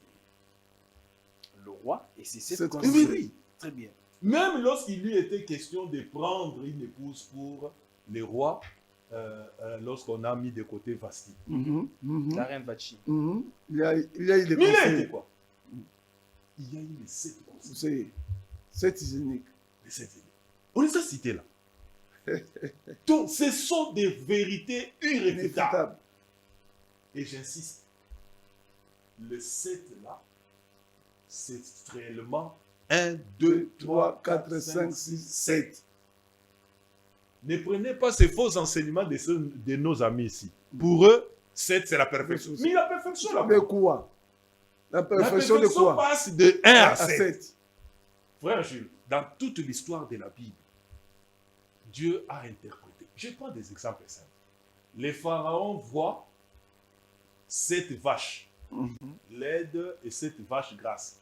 Le roi et ses sept Sept conseillers. Oui. Très bien. Même lorsqu'il lui était question de prendre une épouse pour les rois, lorsqu'on a mis de côté Vasti. La reine Vachi. Il y a eu des Mais il a conseillers. été quoi? Il y a eu les sept conseillers. C'est sept uniques. Les sept uniques. On les a cités là. Donc, ce sont des vérités irréfutables. Et j'insiste, le 7 là, c'est réellement 1, 2, 3, 4, 5, 6, 7. Ne prenez pas ces faux enseignements de nos amis ici. Pour eux, 7 c'est la perfection. Mais la perfection là. Mais quoi? La perfection de quoi? Passe de 1 à 7. 7. Frère Jules, dans toute l'histoire de la Bible, Dieu a interprété. Je prends des exemples simples. Les pharaons voient 7 vaches laides et 7 vaches grasses.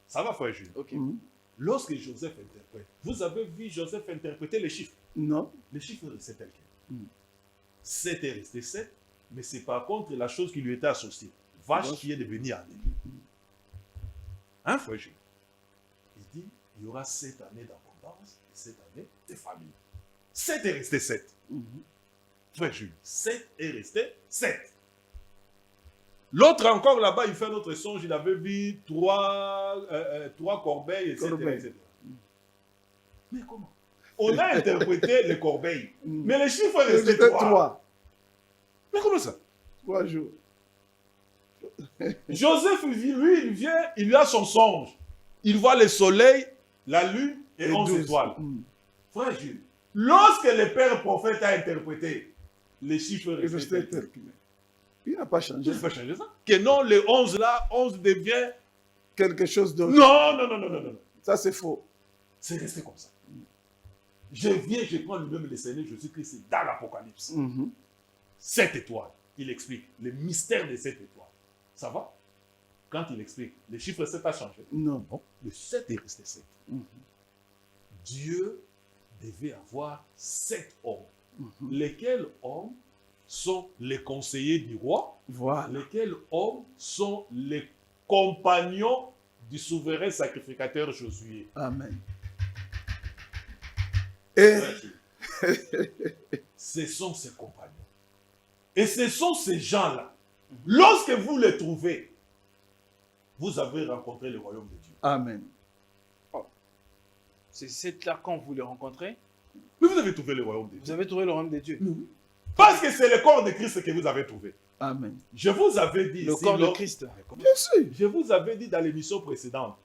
Ça va, frère Jules? Ok. Lorsque Joseph interprète, vous avez vu Joseph interpréter les chiffres? Non. Les chiffres, c'est tel quel. 7 est resté 7, mais c'est par contre la chose qui lui était associée. Vache qui est devenue année. Hein, frère Jules? Il dit, il y aura 7 années d'abondance et 7 années de famine. 7 est resté 7. Frère Jules, 7 est resté 7. L'autre encore là-bas, il fait un autre songe, il avait vu 3 corbeilles, etc. etc. Mais comment? On a interprété les corbeilles, mais les chiffres restaient 3. Mais comment ça? 3 jours. Joseph, lui, il vient, il a son songe. Il voit le soleil, la lune et 11 étoiles. Frère Jules, lorsque le père prophète a interprété, les chiffres restaient. Il n'a pas changé. Il n'a pas changé ça. Que non, les 11 là, 11 devient quelque chose d'autre. Non. Ça, c'est faux. C'est resté comme ça. Je viens, je prends le nom du Seigneur Jésus-Christ dans l'Apocalypse. 7 étoiles. Il explique le mystère de cette étoile. Ça va? Quand il explique, le chiffre 7 a changé. Non. Non, le 7 est resté 7. Dieu devait avoir 7 hommes. Lesquels hommes sont les conseillers du roi? Voilà. Lesquels hommes sont les compagnons du souverain sacrificateur Josué? Amen. Et ce sont ses compagnons. Et ce sont ces gens-là. Lorsque vous les trouvez, vous avez rencontré le royaume de Dieu. Amen. C'est là quand vous les rencontrez. Mais vous avez trouvé le royaume de Dieu. Vous avez trouvé le royaume de Dieu. Parce que c'est le corps de Christ que vous avez trouvé. Amen. Je vous avais dit Le ici, corps de Christ. Bien sûr. je vous avais dit dans l'émission précédente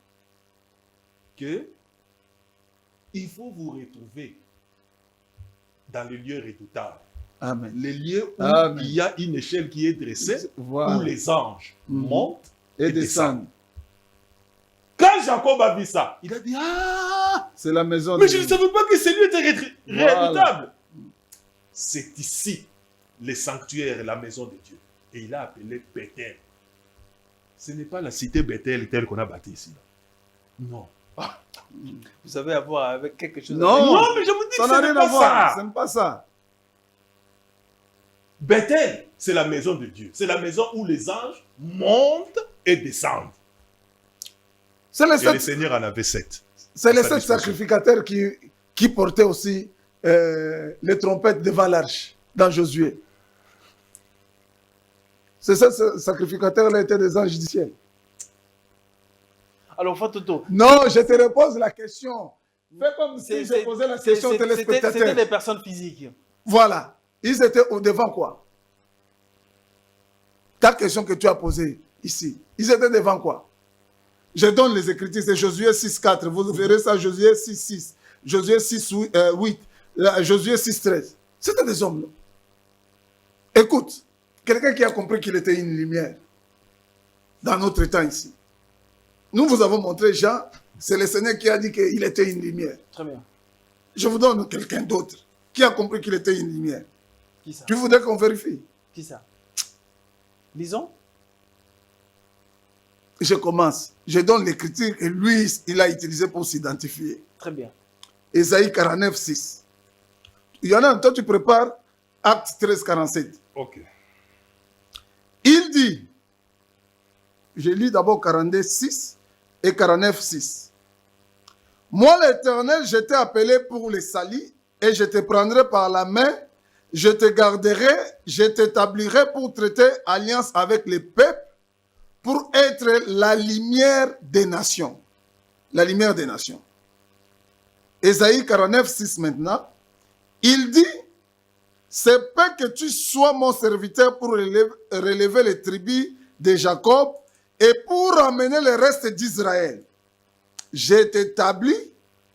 que il faut vous retrouver dans le lieu redoutable. Amen. Le lieu où Amen. il y a une échelle qui est dressée, Voilà. où les anges montent Et descendent. Quand Jacob a vu ça, il a dit, ah, C'est la maison mais de je ne Dieu. savais pas que ce lieu était Voilà. redoutable. C'est ici le sanctuaire, la maison de Dieu. Et il a appelé Bethel. Ce n'est pas la cité Bethel telle qu'on a bâtie ici. Non. Vous savez avoir avec quelque chose. Non. Non, mais je vous dis Ça que n'a ce rien n'est à pas voir. ça. Ce n'est pas ça. Bethel, c'est la maison de Dieu. C'est la maison où les anges montent et descendent. C'est les Et le sept, Seigneur en avait 7. c'est les sa sept disposition. sacrificateurs qui portaient aussi les trompettes devant l'arche dans Josué. Ces sept sacrificateurs-là étaient des anges du ciel. Alors, Fatoto, Non, je te repose la question. Fais comme si je posais la question aux c'était téléspectateurs. des personnes physiques. Voilà. Ils étaient au devant quoi? Ta question que tu as posée ici. Ils étaient devant quoi? Je donne les Écritures, c'est Josué 6.4. Vous verrez ça, Josué 6.6. Josué 6.8. Josué 6.13. C'était des hommes. Là. Écoute, quelqu'un qui a compris qu'il était une lumière dans notre temps ici. Nous vous avons montré Jean, c'est le Seigneur qui a dit qu'il était une lumière. Très bien. Je vous donne quelqu'un d'autre qui a compris qu'il était une lumière. Qui ça? Tu voudrais qu'on vérifie? Qui ça? Lisons. Je commence. Je donne l'écriture et lui, il a utilisé pour s'identifier. Très bien. Ésaïe 49, 6. Il y en a un, toi tu prépares Acte 13, 47. Ok. Il dit, je lis d'abord 42, 6 et 49, 6. Moi l'Éternel, je t'ai appelé pour les salis et je te prendrai par la main, je te garderai, je t'établirai pour traiter alliance avec les peuples, pour être la lumière des nations. La lumière des nations. Ésaïe 49, 6 maintenant. Il dit, c'est pas que tu sois mon serviteur pour relever les tribus de Jacob et pour ramener le reste d'Israël. J'ai établi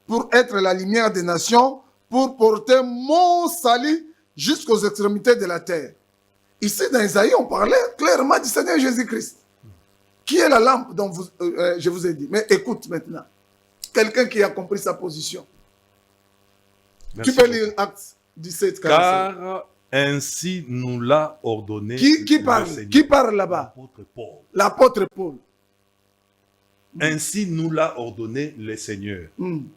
pour être la lumière des nations, pour porter mon salut jusqu'aux extrémités de la terre. Ici, dans Isaïe, on parlait clairement du Seigneur Jésus-Christ. Qui est la lampe dont je vous ai dit? Mais écoute maintenant. Quelqu'un qui a compris sa position. Merci Tu peux beaucoup. lire Acte 17, 47. Car ainsi nous l'a ordonné Qui le parle? Seigneur. Qui parle là-bas? L'apôtre Paul. L'apôtre Paul. Ainsi nous l'a ordonné le Seigneur. Mhm.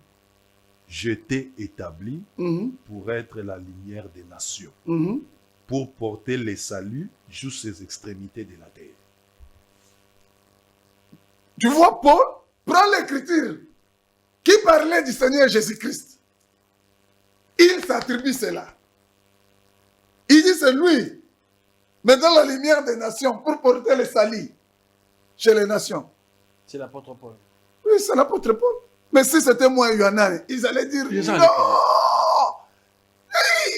Je t'ai établi Mhm. pour être la lumière des nations, Mhm. pour porter les saluts jusqu'aux extrémités de la terre. Tu vois, Paul prend l'écriture qui parlait du Seigneur Jésus-Christ. Il s'attribue cela. Il dit c'est lui, mais dans la lumière des nations, pour porter le salut chez les nations. C'est l'apôtre Paul. Oui, c'est l'apôtre Paul. Mais si c'était moi et Yohanan, ils allaient dire Les gens non.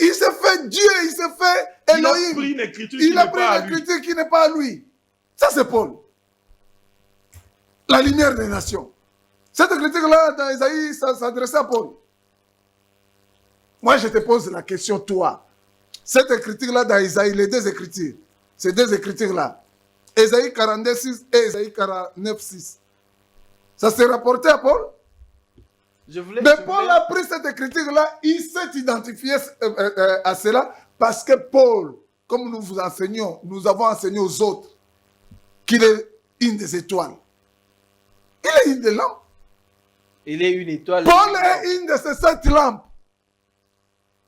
Il s'est fait Dieu, il s'est fait Il a Elohim. pris une écriture Il qui a n'est pris pas à lui. l'écriture qui n'est pas à lui. Ça, c'est Paul. La lumière des nations. Cette écriture-là, dans Isaïe, ça s'adressait à Paul. Moi, je te pose la question, toi. Cette écriture-là, dans Isaïe, les deux écritures, ces deux écritures-là, Isaïe 42, 6 et Isaïe 49, 6, ça s'est rapporté à Paul? Mais Paul a pris cette écriture-là, il s'est identifié à cela parce que Paul, comme nous vous enseignons, nous avons enseigné aux autres qu'il est une des étoiles. Il est une des lampes. Il est une étoile. Paul est une de ces 7 lampes.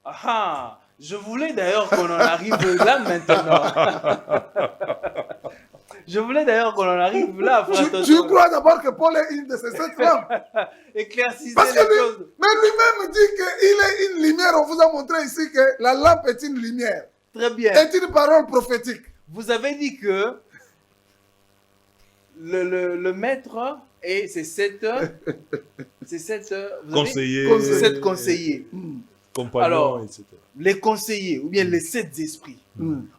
Ah, je voulais d'ailleurs qu'on en arrive là maintenant. Je voulais d'ailleurs qu'on en arrive là, frère. Tu crois d'abord que Paul est une de ces 7 lampes. Éclaircissez Parce que les choses. mais lui-même dit qu'il est une lumière. On vous a montré ici que la lampe est une lumière. Très bien. Est une parole prophétique. Vous avez dit que le maître et ses 7 conseillers, 7 conseillers. Compagnons, Alors, etc. Les conseillers ou bien les 7 esprits,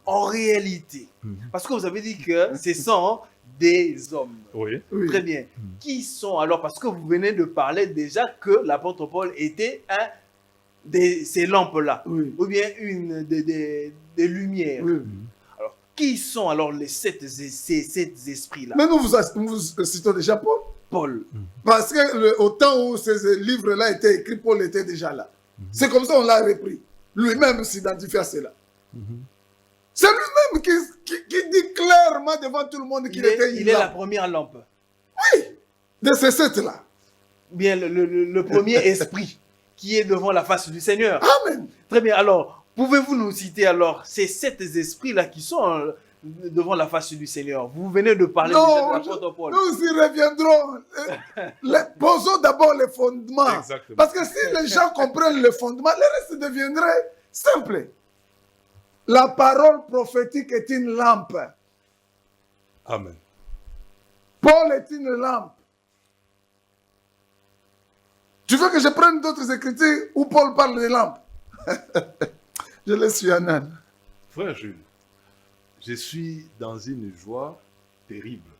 en réalité, parce que vous avez dit que ce sont des hommes. Oui. Très bien. Qui sont alors, parce que vous venez de parler déjà que l'apôtre Paul était un de ces lampes-là, ou bien une des lumières. Alors, qui sont alors ces 7 esprits-là? Mais nous vous citons déjà Paul. Paul. Parce que au temps où ces livres-là étaient écrits, Paul était déjà là. C'est comme ça qu'on l'a repris. Lui-même s'identifie à cela. C'est lui-même qui dit clairement devant tout le monde qu'il était une lampe. Il est la première lampe. Oui, de ces 7-là. Bien, le premier esprit qui est devant la face du Seigneur. Amen. Très bien. Alors, pouvez-vous nous citer alors ces 7 esprits-là qui sont devant la face du Seigneur? Vous venez de parler déjà de l'apôtre Paul. Nous y reviendrons. Posons d'abord les fondements. Exactement. Parce que si les gens comprennent le fondement, le reste deviendrait simple. La parole prophétique est une lampe. Amen. Paul est une lampe. Tu veux que je prenne d'autres écritures où Paul parle de lampe? Je laisse Yannan. Frère Jules, je suis dans une joie terrible.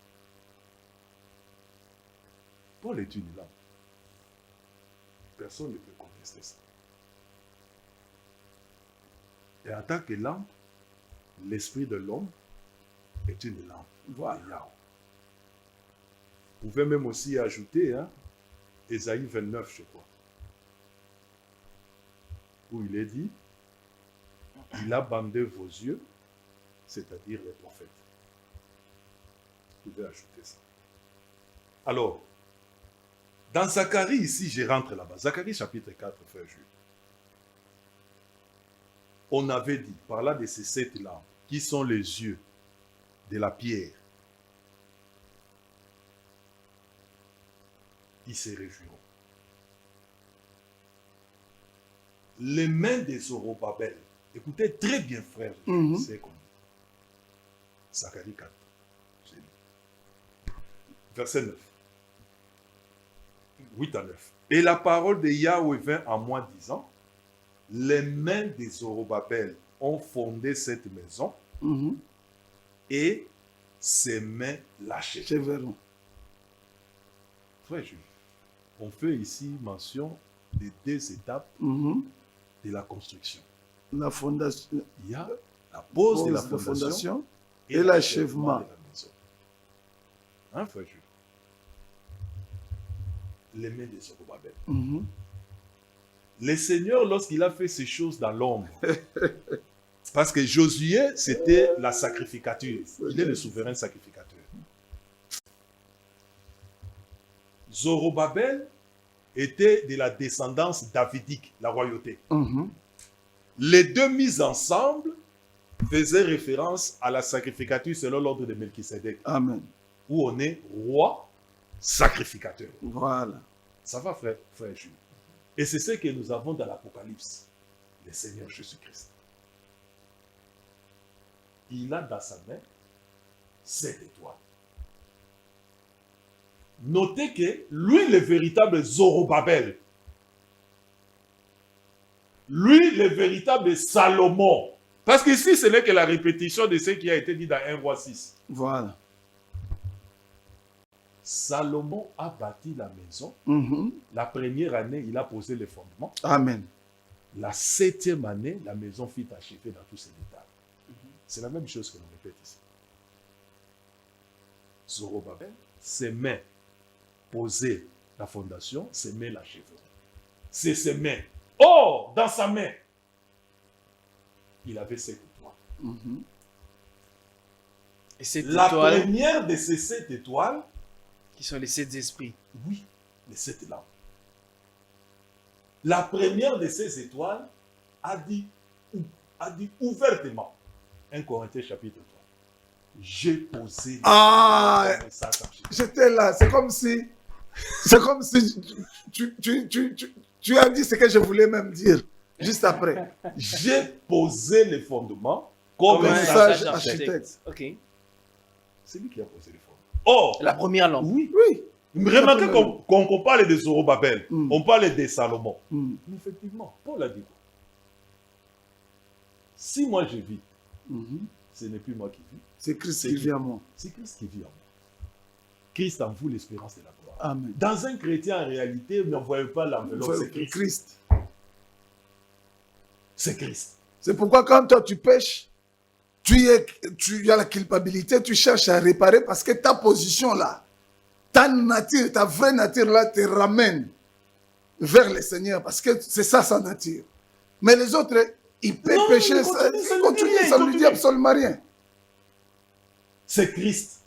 Paul est une lampe. Personne ne peut contester ça. Et en tant que lampe, l'esprit de l'homme est une lampe. Voilà. Vous pouvez même aussi ajouter, Ésaïe 29, je crois, où il est dit, il a bandé vos yeux, c'est-à-dire les prophètes. Vous pouvez ajouter ça. Alors, dans Zacharie, ici, je rentre là-bas. Zacharie chapitre 4, frère Jules. On avait dit, par là de ces 7 lampes, qui sont les yeux de la pierre, ils se réjouiront. Les mains des Zorobabel, écoutez très bien, frère, c'est comme Zacharie 4, verset 9. 8 à 9. Et la parole de Yahweh vint à moi disant, les mains des Zorobabel ont fondé cette maison et ses mains l'achèveront. Frère Jules, on fait ici mention des 2 étapes de la construction. La fondation. Il y a la pose de la fondation et l'achèvement de la maison. Hein, frère Jules? Les mains de Zorobabel. Le Seigneur, lorsqu'il a fait ces choses dans l'ombre, parce que Josué, c'était la sacrificature. Il est le souverain sacrificateur. Zorobabel était de la descendance davidique, la royauté. Les 2 mises ensemble faisaient référence à la sacrificature selon l'ordre de Melchisédek. Amen. Où on est roi, sacrificateur. Voilà. Ça va, frère Jules. Et c'est ce que nous avons dans l'Apocalypse. Le Seigneur Jésus-Christ. Il a dans sa main 7 étoiles. Notez que lui, le véritable Zorobabel, lui, le véritable Salomon, parce qu'ici, ce n'est que la répétition de ce qui a été dit dans 1 roi 6. Voilà. Salomon a bâti la maison. La première année, il a posé les fondements. Amen. La 7e année, la maison fut achevée dans tous ses détails. C'est la même chose que l'on répète ici. Zorobabel, ses mains posaient la fondation, ses mains l'achèveront. c'est ses mains. Or, dans sa main, il avait 7 étoiles. Et cette La étoile, première de ces 7 étoiles, qui sont les 7 esprits. oui, les 7 lampes. La première de ces étoiles a dit ouvertement, 1 Corinthiens chapitre 3, j'ai posé j'étais là, c'est comme si tu as dit ce que je voulais même dire juste après. J'ai posé les fondements comme Comme un un sage sage architecte. architecte. Ok. C'est lui qui a posé les fondements. Or, La première lampe. oui, Oui. remarquez qu'on parle de Zorobabel, on parle de Salomon. Mm. Mais effectivement, Paul a dit quoi? Si moi je vis, ce n'est plus moi qui vis, C'est Christ qui vit en moi. c'est Christ qui vit en moi. Christ en vous l'espérance de la gloire. Amen. Dans un chrétien, en réalité, ne voyez pas l'enveloppe, c'est Christ. Christ. C'est Christ. C'est pourquoi quand toi tu pêches, tu as la culpabilité, tu cherches à réparer parce que ta position là, ta nature, ta vraie nature là te ramène vers le Seigneur parce que c'est ça sa nature. Mais les autres, ils peuvent Non, pécher, ils ça continuent, ça ne lui dit absolument rien. C'est Christ.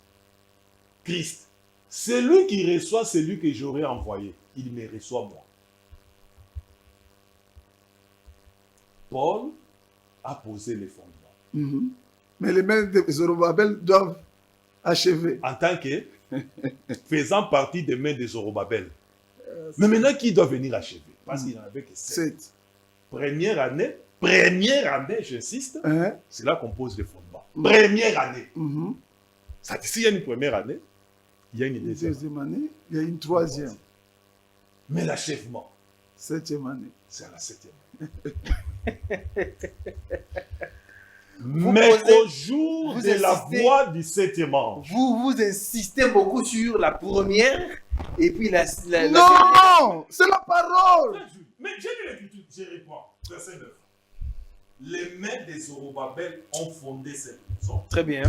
Christ. C'est lui qui reçoit celui que j'aurais envoyé. Il me reçoit moi. Paul a posé les fondements. Mais les mains de Zorobabel doivent achever. En tant que faisant partie des mains de Zorobabel. Mais maintenant, qui doit venir achever? Parce qu'il n'en avait que 7. Première année, j'insiste, c'est là qu'on pose les fondements. Première année. Ça, s'il y a une première année, il y a une deuxième année, il y a une troisième. Mais l'achèvement, 7e année. c'est à la 7e année. Mais au jour de la voix du 7e ange. Vous insistez beaucoup sur la première et puis la non, c'est la parole. Mais j'ai lu l'écriture, je réponds. Verset 9. Les mains des Zorobabel ont fondé cette maison. Très bien.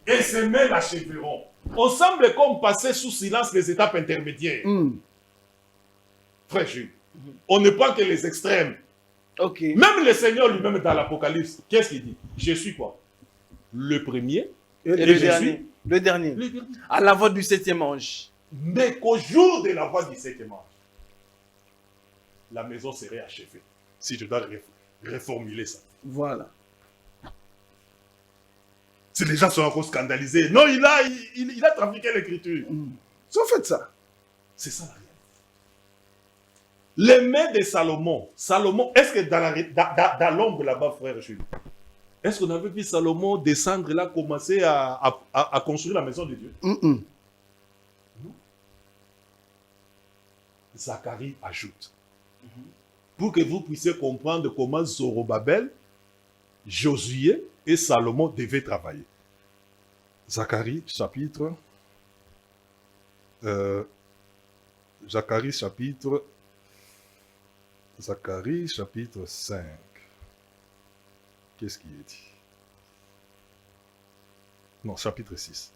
Et ces mains l'achèveront. On semble comme passer sous silence les étapes intermédiaires. Frère Jules, on ne prend que les extrêmes. Ok. Même le Seigneur lui-même dans l'Apocalypse, qu'est-ce qu'il dit? Je suis quoi? Le premier et le dernier. Le dernier. À la voix du 7e ange. Mais qu'au jour de la voix du 7e ange, la maison serait achevée. Si je dois reformuler ça. Voilà. Si les gens sont encore scandalisés. Non, il a trafiqué l'écriture. Ils ont fait ça. C'est ça la réalité. Les mains de Salomon. Salomon, est-ce que dans l'ombre là-bas, frère Jules, est-ce qu'on avait vu Salomon descendre là, commencer à construire la maison de Dieu? Non. Zacharie ajoute. Pour que vous puissiez comprendre comment Zorobabel, Josué et Salomon devaient travailler. Zacharie chapitre 5. Qu'est-ce qui est dit? Non, chapitre 6.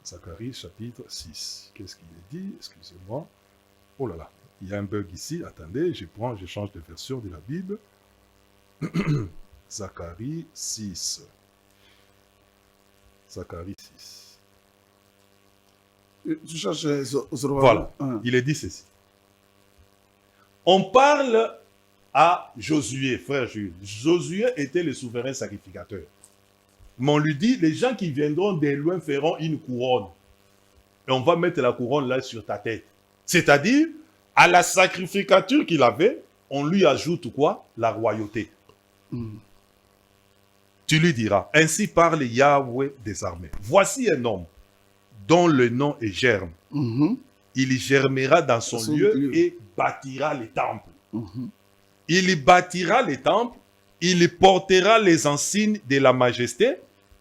Zacharie chapitre 6. Qu'est-ce qui est dit? Excusez-moi. Oh là là, il y a un bug ici. Attendez, je change de version de la Bible. Zacharie 6. Zacharie 6. Tu cherches Zorobabel. Voilà, il est dit ceci. On parle à Josué, frère Jules. Josué était le souverain sacrificateur. Mais on lui dit, les gens qui viendront de loin feront une couronne. Et on va mettre la couronne là sur ta tête. C'est-à-dire, à la sacrificature qu'il avait, on lui ajoute quoi? La royauté. Tu lui diras, ainsi parle Yahweh des armées. Voici un homme dont le nom est Germe. Il germera dans son lieu et bâtira les temples. Il bâtira les temples, il portera les insignes de la majesté,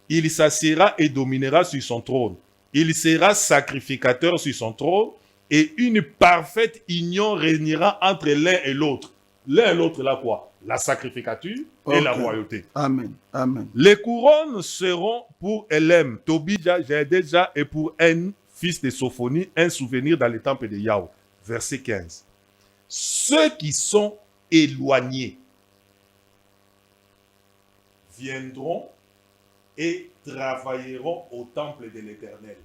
il s'assiera et dominera sur son trône. Il sera sacrificateur sur son trône et une parfaite union régnera entre l'un et l'autre. L'un et l'autre, là quoi? La sacrificature et la royauté. Amen. Amen. Les couronnes seront pour Elem, Tobija, Jedéja et pour En, fils de Sophonie, un souvenir dans les temples de Yahweh. verset 15. Ceux qui sont éloignés viendront et travailleront au temple de l'Éternel.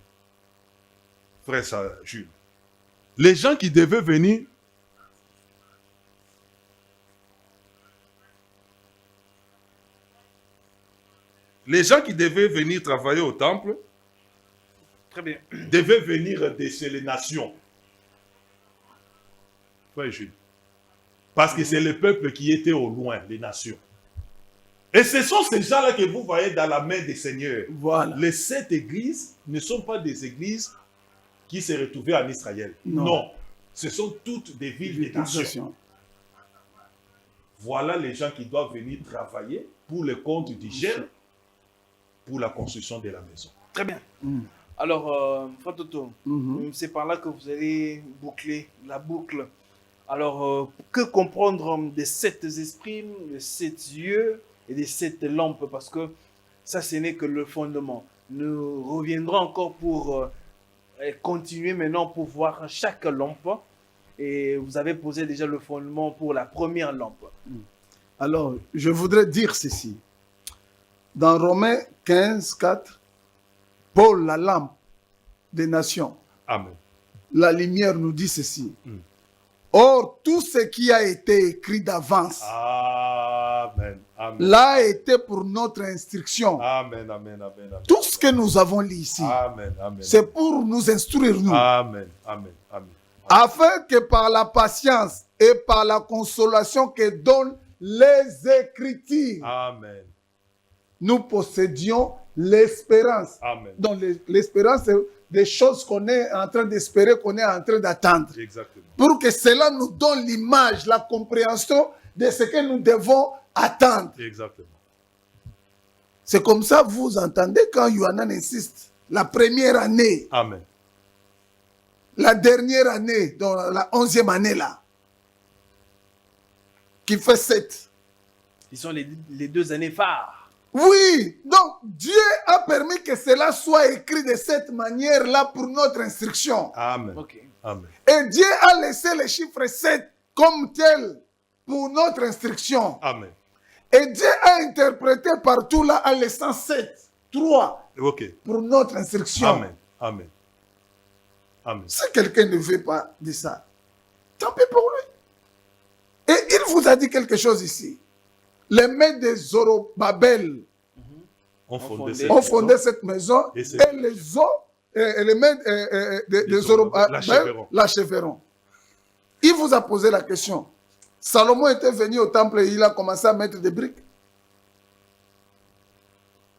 Frère Jules, les gens qui devaient venir, travailler au temple, très bien, devaient venir de chez les nations. Frère Jules, parce que c'est le peuple qui était au loin, les nations. Et ce sont ces gens-là que vous voyez dans la main des seigneurs. Voilà. Les 7 églises ne sont pas des églises qui se retrouvaient en Israël. Non. Ce sont toutes des villes des nations. Voilà les gens qui doivent venir travailler pour le compte du GER, pour la construction de la maison. Très bien. Alors, Frère Toto, c'est par là que vous allez boucler la boucle. Alors, que comprendre des 7 esprits, des 7 yeux et des 7 lampes? Parce que ça, ce n'est que le fondement. Nous reviendrons encore pour continuer maintenant pour voir chaque lampe. Et vous avez posé déjà le fondement pour la première lampe. Alors, je voudrais dire ceci. Dans Romains 15, 4, Paul, la lampe des nations, Amen. La lumière nous dit ceci. Or, tout ce qui a été écrit d'avance, Amen. Amen. l'a été pour notre instruction. Amen. Amen. Amen. Amen. Tout ce que nous avons lu ici, Amen. Amen. c'est pour nous instruire, nous. Amen. Amen. Amen. Afin que par la patience et par la consolation que donnent les Écritures, Amen. nous possédions l'espérance. Amen. Donc l'espérance, c'est des choses qu'on est en train d'espérer, qu'on est en train d'attendre. Exactement. Pour que cela nous donne l'image, la compréhension de ce que nous devons attendre. Exactement. C'est comme ça, vous entendez quand Yohanan insiste. La première année, Amen. la dernière année, dans la 11e année là, qui fait 7. Ils sont les 2 années phares. Oui, donc Dieu a permis que cela soit écrit de cette manière-là pour notre instruction. Amen. Ok. Amen. Et Dieu a laissé le chiffre 7 comme tel pour notre instruction. Amen. Et Dieu a interprété partout là en laissant 7, 3 Ok. pour notre instruction. Amen. Amen. Amen. Si quelqu'un ne veut pas de ça, tant pis pour lui. Et il vous a dit quelque chose ici. Les maîtres de Zorobabel On fondé cette maison et les autres, les maîtres de Zorobabel l'achèveront. Il vous a posé la question. Salomon était venu au temple et il a commencé à mettre des briques.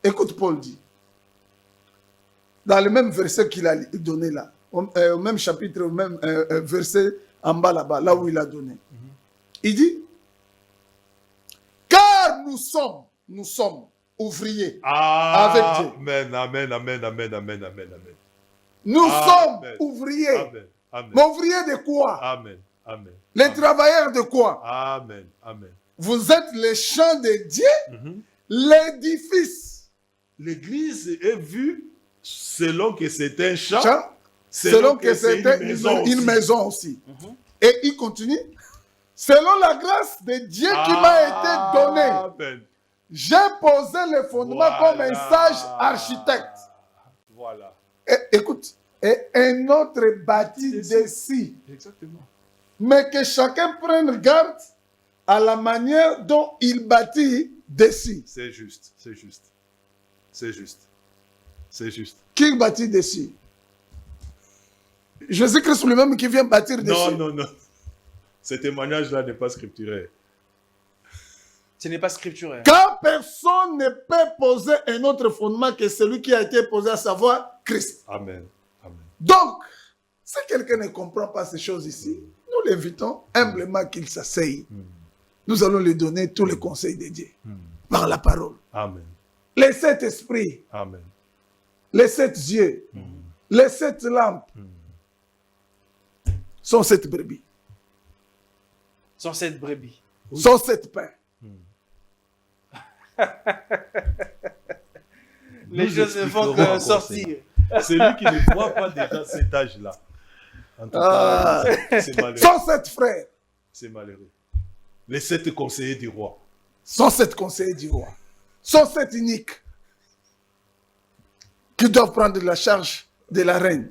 Écoute, Paul dit, dans le même verset qu'il a donné là, au même chapitre, au même verset en bas là-bas, là où il a donné. Il dit, car nous sommes ouvriers avec Dieu. Amen, amen, amen, amen, amen, amen, amen. Nous sommes ouvriers. Amen, amen. Mais ouvriers de quoi? Amen, amen. Les amen. Travailleurs de quoi? Amen, amen. Vous êtes les champs de Dieu, l'édifice. L'église est vue selon que c'est un champ, selon que c'est une maison aussi. Et il continue. Selon la grâce de Dieu qui m'a été donnée, j'ai posé le fondement comme un sage architecte. Voilà. Et, écoute, et un autre bâti dessus. Exactement. Mais que chacun prenne garde à la manière dont il bâtit dessus. C'est juste, c'est juste. C'est juste. C'est juste. Qui bâtit dessus? Jésus-Christ lui-même qui vient bâtir dessus. Non, non, non. Ce témoignage-là n'est pas scripturaire. Ce n'est pas scripturaire. Car personne ne peut poser un autre fondement que celui qui a été posé, à savoir Christ. Amen. Amen. Donc, si quelqu'un ne comprend pas ces choses ici, nous l'invitons humblement qu'il s'asseye. Nous allons lui donner tous les conseils de Dieu par la parole. Amen. Les 7 esprits, Amen. les 7 yeux, les 7 lampes sont 7 brebis. Sont 7 brebis. Sont 7 pains. Les choses ne font que sortir. Celui qui ne voit pas déjà cet âge-là, En tout cas, c'est malheureux. 107 frères. C'est malheureux. Les 7 conseillers du roi. 107 conseillers du roi. 107 uniques qui doivent prendre la charge de la reine.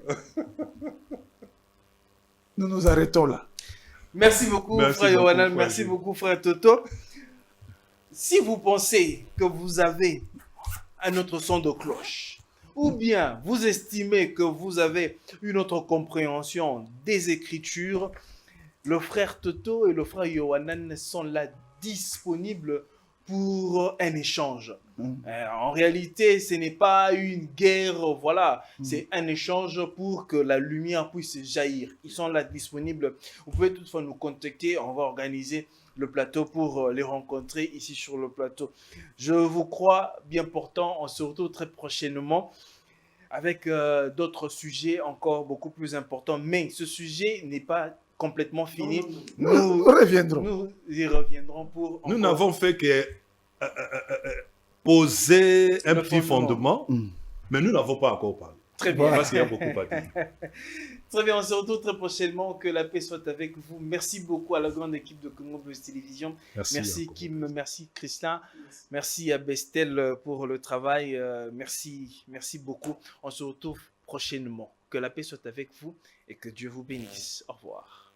Nous nous arrêtons là. Merci beaucoup, frère Yohanan. Merci beaucoup, frère Toto. Si vous pensez que vous avez un autre son de cloche, ou bien vous estimez que vous avez une autre compréhension des Écritures, le frère Toto et le frère Yohanan sont là disponibles pour un échange. En réalité, ce n'est pas une guerre, voilà, c'est un échange pour que la lumière puisse jaillir. Ils sont là disponibles. Vous pouvez toutefois nous contacter, on va organiser le plateau pour les rencontrer ici sur le plateau. Je vous crois bien portant, on se retrouve très prochainement avec d'autres sujets encore beaucoup plus importants, mais ce sujet n'est pas complètement fini. Nous reviendrons. Nous y reviendrons pour... Nous n'avons fait que poser un petit fondement, mais nous n'avons pas encore parlé. Très bien. Parce qu'il y a beaucoup à dire. Très bien, on se retrouve très prochainement. Que la paix soit avec vous. Merci beaucoup à la grande équipe de Congo Plus Télévision. Merci Kim, merci Christian, merci à Bestel pour le travail. Merci beaucoup. On se retrouve prochainement. Que la paix soit avec vous et que Dieu vous bénisse. Au revoir.